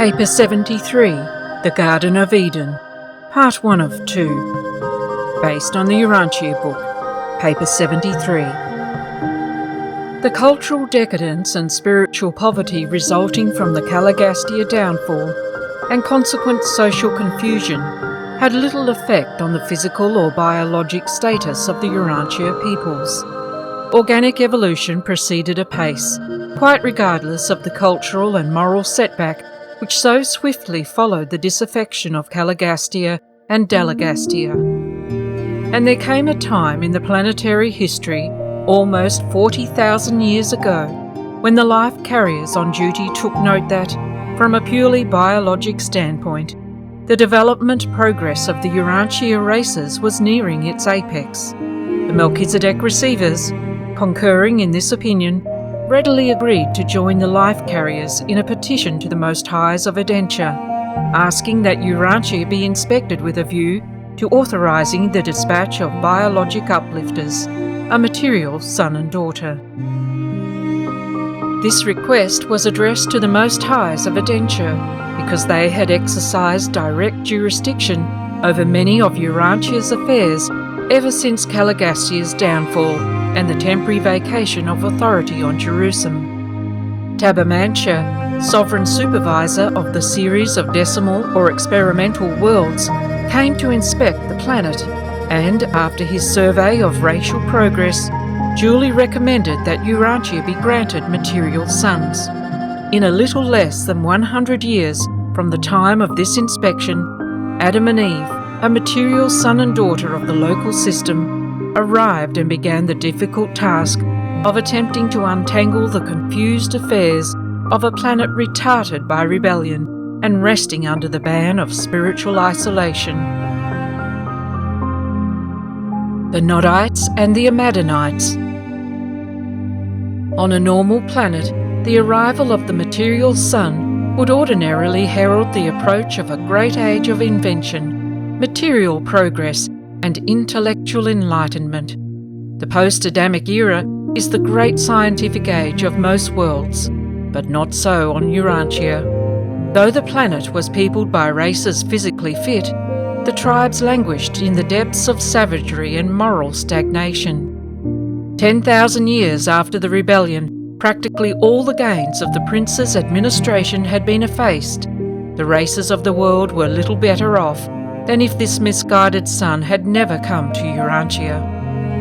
Paper 73, The Garden of Eden, Part 1 of 2, based on the Urantia Book, Paper 73. The cultural decadence and spiritual poverty resulting from the Caligastia downfall and consequent social confusion had little effect on the physical or biologic status of the Urantia peoples. Organic evolution proceeded apace, quite regardless of the cultural and moral setback which so swiftly followed the disaffection of Caligastia and Delagastia. And there came a time in the planetary history, almost 40,000 years ago, when the life carriers on duty took note that, from a purely biologic standpoint, the development progress of the Urantia races was nearing its apex. The Melchizedek receivers, concurring in this opinion, readily agreed to join the life carriers in a petition to the Most Highs of Urantia, asking that Urantia be inspected with a view to authorizing the dispatch of biologic uplifters, a material son and daughter. This request was addressed to the Most Highs of Urantia because they had exercised direct jurisdiction over many of Urantia's affairs ever since Caligastia's downfall and the temporary vacation of authority on Jerusalem. Tabermantia, sovereign supervisor of the series of decimal or experimental worlds, came to inspect the planet and, after his survey of racial progress, duly recommended that Urantia be granted material sons. In a little less than 100 years from the time of this inspection, Adam and Eve, a material son and daughter of the local system, arrived and began the difficult task of attempting to untangle the confused affairs of a planet retarded by rebellion and resting under the ban of spiritual isolation. The Nodites and the Amadonites. On a normal planet, the arrival of the material sun would ordinarily herald the approach of a great age of invention, material progress, and intellectual enlightenment. The post-Adamic era is the great scientific age of most worlds, but not so on Urantia. Though the planet was peopled by races physically fit, the tribes languished in the depths of savagery and moral stagnation. 10,000 years after the rebellion, practically all the gains of the prince's administration had been effaced. The races of the world were little better off than if this misguided son had never come to Urantia.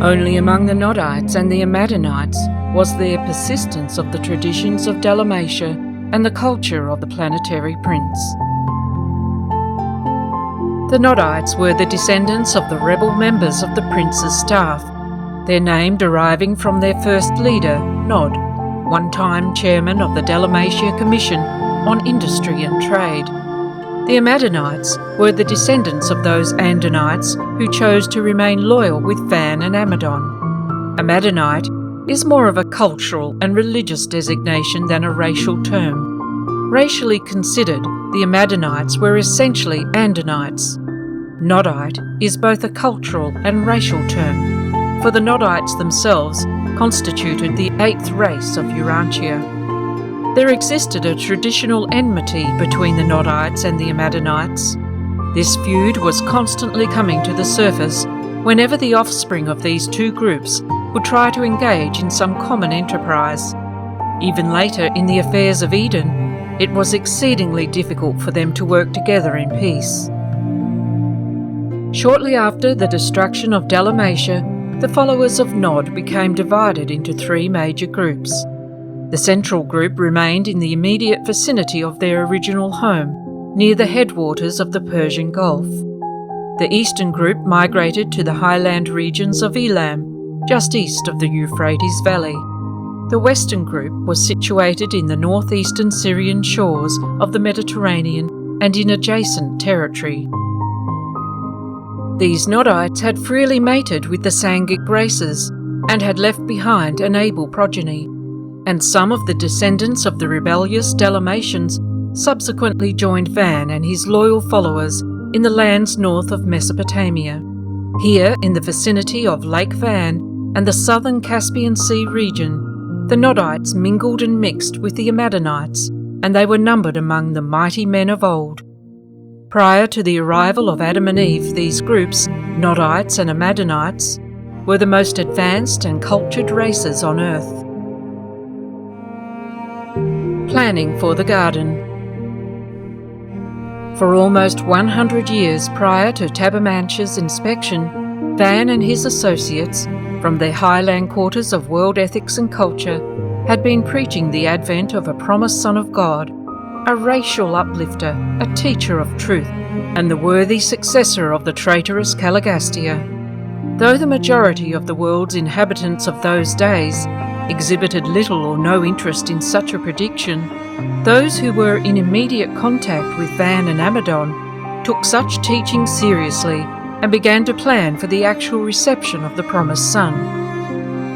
Only among the Nodites and the Amadonites was there persistence of the traditions of Dalmatia and the culture of the planetary prince. The Nodites were the descendants of the rebel members of the prince's staff, their name deriving from their first leader, Nod, one-time chairman of the Dalmatia Commission on Industry and Trade. The Amadonites were the descendants of those Andonites who chose to remain loyal with Van and Amadon. Amadonite is more of a cultural and religious designation than a racial term. Racially considered, the Amadonites were essentially Andonites. Nodite is both a cultural and racial term, for the Nodites themselves constituted the eighth race of Urantia. There existed a traditional enmity between the Nodites and the Amadonites. This feud was constantly coming to the surface whenever the offspring of these two groups would try to engage in some common enterprise. Even later in the affairs of Eden, it was exceedingly difficult for them to work together in peace. Shortly after the destruction of Dalmatia, the followers of Nod became divided into three major groups. The central group remained in the immediate vicinity of their original home, near the headwaters of the Persian Gulf. The eastern group migrated to the highland regions of Elam, just east of the Euphrates Valley. The western group was situated in the northeastern Syrian shores of the Mediterranean and in adjacent territory. These Nodites had freely mated with the Sangic races and had left behind an able progeny, and some of the descendants of the rebellious Dalmatians subsequently joined Van and his loyal followers in the lands north of Mesopotamia. Here, in the vicinity of Lake Van and the southern Caspian Sea region, the Nodites mingled and mixed with the Amadonites and they were numbered among the mighty men of old. Prior to the arrival of Adam and Eve, these groups, Nodites and Amadonites, were the most advanced and cultured races on earth. Planning for the garden. For almost 100 years prior to Tabermancher's inspection, Van and his associates, from their highland quarters of world ethics and culture, had been preaching the advent of a promised Son of God, a racial uplifter, a teacher of truth, and the worthy successor of the traitorous Caligastia. Though the majority of the world's inhabitants of those days exhibited little or no interest in such a prediction, those who were in immediate contact with Van and Amadon took such teaching seriously and began to plan for the actual reception of the promised Son.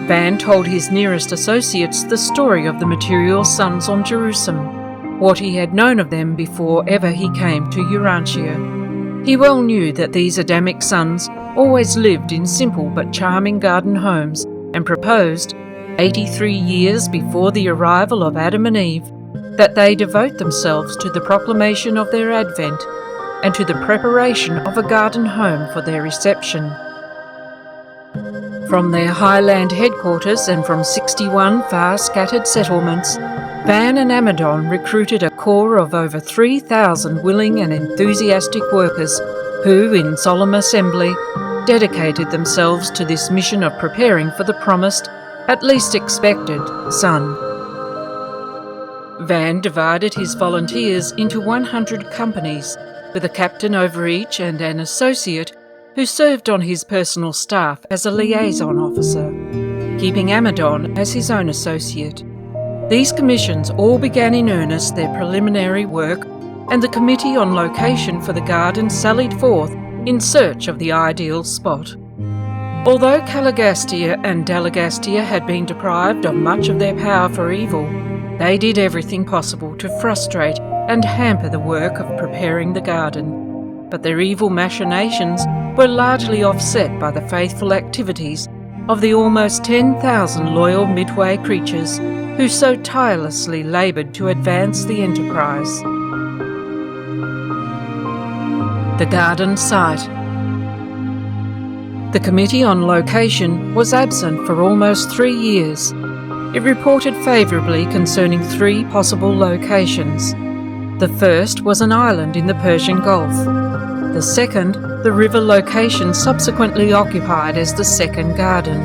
Van told his nearest associates the story of the material sons on Jerusalem, what he had known of them before ever he came to Urantia. He well knew that these Adamic sons always lived in simple but charming garden homes and proposed, 83 years before the arrival of Adam and Eve, that they devote themselves to the proclamation of their advent and to the preparation of a garden home for their reception. From their highland headquarters and from 61 far-scattered settlements, Van and Amadon recruited a corps of over 3,000 willing and enthusiastic workers who, in solemn assembly, dedicated themselves to this mission of preparing for the promised, at least expected, Son. Van divided his volunteers into 100 companies, with a captain over each and an associate who served on his personal staff as a liaison officer, keeping Amadon as his own associate. These commissions all began in earnest their preliminary work, and the committee on location for the garden sallied forth in search of the ideal spot. Although Caligastia and Delegastia had been deprived of much of their power for evil, they did everything possible to frustrate and hamper the work of preparing the garden. But their evil machinations were largely offset by the faithful activities of the almost 10,000 loyal Midway creatures who so tirelessly laboured to advance the enterprise. The garden site. The Committee on Location was absent for almost 3 years. It reported favourably concerning 3 possible locations. The first was an island in the Persian Gulf. The second, the river location subsequently occupied as the second garden.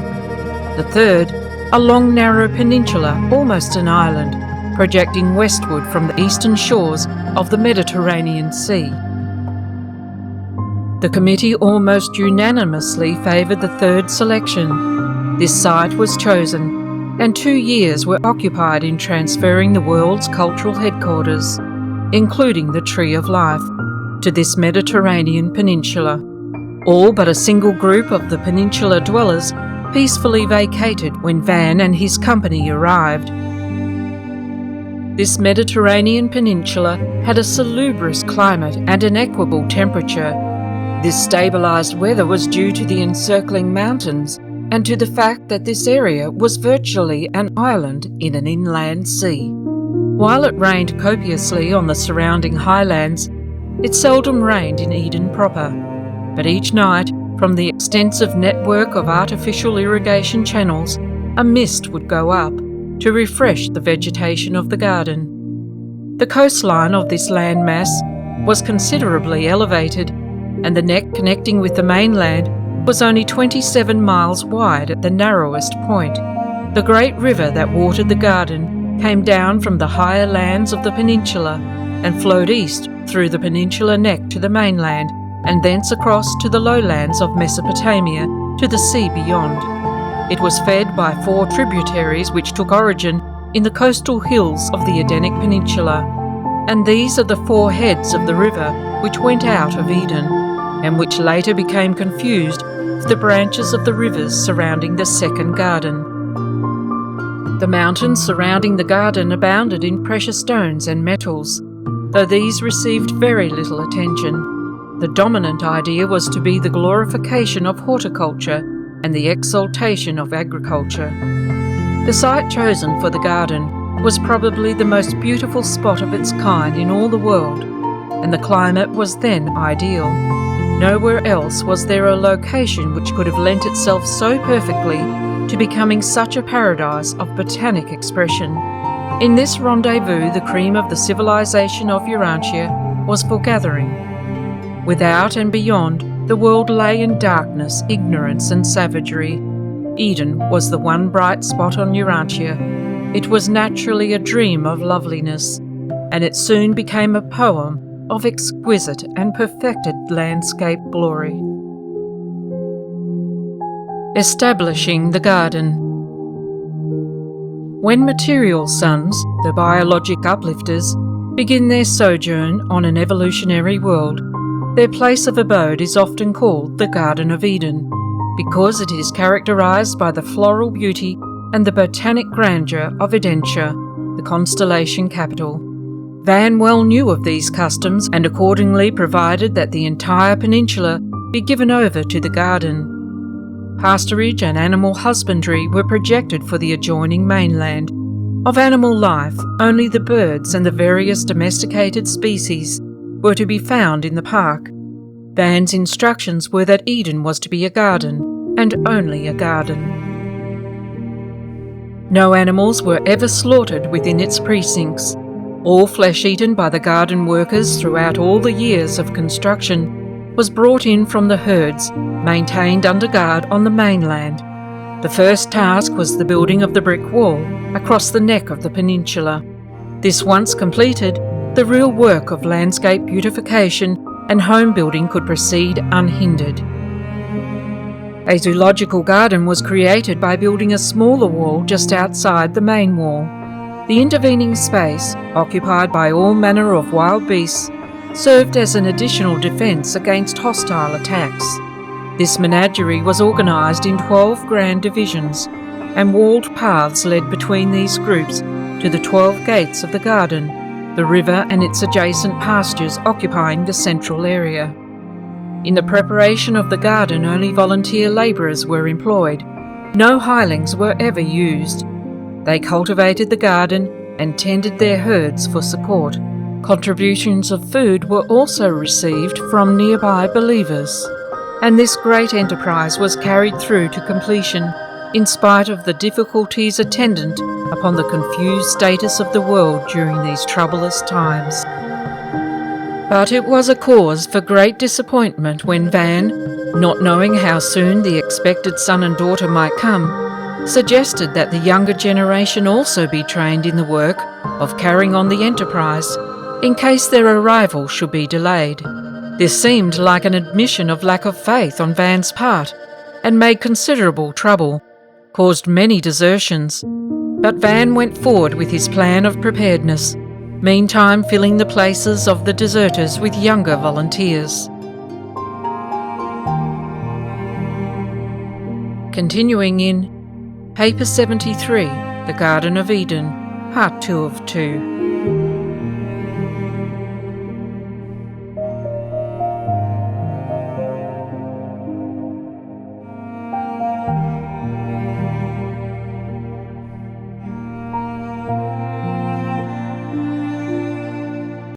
The third, a long narrow peninsula, almost an island, projecting westward from the eastern shores of the Mediterranean Sea. The committee almost unanimously favoured the third selection. This site was chosen, and 2 years were occupied in transferring the world's cultural headquarters, including the Tree of Life, to this Mediterranean peninsula. All but a single group of the peninsula dwellers peacefully vacated when Van and his company arrived. This Mediterranean peninsula had a salubrious climate and an equable temperature. This stabilised weather was due to the encircling mountains and to the fact that this area was virtually an island in an inland sea. While it rained copiously on the surrounding highlands, it seldom rained in Eden proper, but each night, from the extensive network of artificial irrigation channels, a mist would go up to refresh the vegetation of the garden. The coastline of this landmass was considerably elevated, and the neck connecting with the mainland was only 27 miles wide at the narrowest point. The great river that watered the garden came down from the higher lands of the peninsula and flowed east through the peninsula neck to the mainland, and thence across to the lowlands of Mesopotamia to the sea beyond. It was fed by 4 tributaries which took origin in the coastal hills of the Edenic Peninsula, and these are the 4 heads of the river which went out of Eden, and which later became confused with the branches of the rivers surrounding the second garden. The mountains surrounding the garden abounded in precious stones and metals, though these received very little attention. The dominant idea was to be the glorification of horticulture and the exaltation of agriculture. The site chosen for the garden was probably the most beautiful spot of its kind in all the world, and the climate was then ideal. Nowhere else was there a location which could have lent itself so perfectly to becoming such a paradise of botanic expression. In this rendezvous, the cream of the civilization of Urantia was foregathering. Without and beyond, the world lay in darkness, ignorance and savagery. Eden was the one bright spot on Urantia. It was naturally a dream of loveliness, and it soon became a poem of exquisite and perfected landscape glory. Establishing the garden. When material sons, the biologic uplifters, begin their sojourn on an evolutionary world, their place of abode is often called the Garden of Eden, because it is characterized by the floral beauty and the botanic grandeur of Urantia, the constellation capital. Van well knew of these customs and accordingly provided that the entire peninsula be given over to the garden. Pasturage and animal husbandry were projected for the adjoining mainland. Of animal life, only the birds and the various domesticated species were to be found in the park. Van's instructions were that Eden was to be a garden, and only a garden. No animals were ever slaughtered within its precincts. All flesh eaten by the garden workers throughout all the years of construction was brought in from the herds maintained under guard on the mainland. The first task was the building of the brick wall across the neck of the peninsula. This once completed, the real work of landscape beautification and home building could proceed unhindered. A zoological garden was created by building a smaller wall just outside the main wall. The intervening space, occupied by all manner of wild beasts, served as an additional defence against hostile attacks. This menagerie was organised in 12 grand divisions, and walled paths led between these groups to the 12 gates of the garden, the river and its adjacent pastures occupying the central area. In the preparation of the garden, only volunteer labourers were employed. No hirelings were ever used. They cultivated the garden and tended their herds for support. Contributions of food were also received from nearby believers, and this great enterprise was carried through to completion in spite of the difficulties attendant upon the confused status of the world during these troublous times. But it was a cause for great disappointment when Van, not knowing how soon the expected son and daughter might come, suggested that the younger generation also be trained in the work of carrying on the enterprise in case their arrival should be delayed. This seemed like an admission of lack of faith on Van's part and made considerable trouble, caused many desertions. But Van went forward with his plan of preparedness, meantime filling the places of the deserters with younger volunteers. Continuing in Paper 73, The Garden of Eden, Part 2 of 2.